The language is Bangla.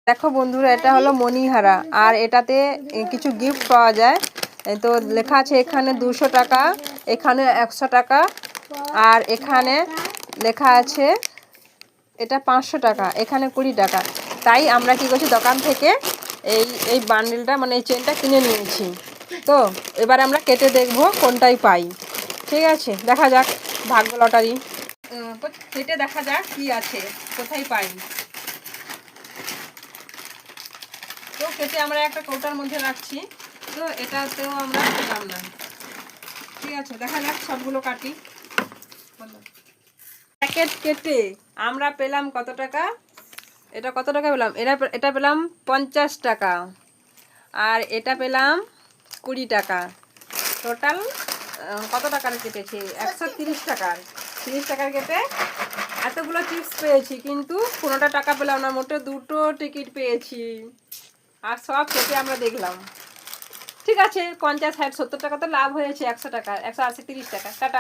দেখো বন্ধুরা, এটা হলো মণিহারা, আর এটাতে কিছু গিফট পাওয়া যায়। তো লেখা আছে এখানে 200 টাকা, এখানে 100 টাকা, আর এখানে লেখা আছে এটা 500 টাকা, এখানে 20 টাকা। তাই আমরা কি করছি, দোকান থেকে এই বান্ডেলটা মানে এই চেনটা কিনে নিয়েছি। তো এবার আমরা কেটে দেখব কোনটাই পাই। ঠিক আছে, দেখা যাক ভাগ্য লটারি। তো কেটে দেখা যাক কি আছে, কোথায় পাই। তো কেটে আমরা একটা কৌটার মধ্যে রাখছি। তো এটাতেও আমরা পেলাম না। ঠিক আছে, দেখা যাক সবগুলো কাটি। প্যাকেট কেটে আমরা পেলাম কত টাকা? এটা কত টাকা পেলাম? এটা পেলাম 50 টাকা, আর এটা পেলাম 20 টাকা। টোটাল কত টাকার কেটেছি? 130 টাকার। 30 টাকার কেটে এতগুলো চিপস পেয়েছি, কিন্তু কোনোটা টাকা পেলাম না। মোটে 2টো টিকিট পেয়েছি, আর সব কেটে আমরা দেখলাম। ঠিক আছে, 50, 60, 70 টাকা তো লাভ হয়েছে। 100 টাকা, 180, 30 টাকা। টাটা।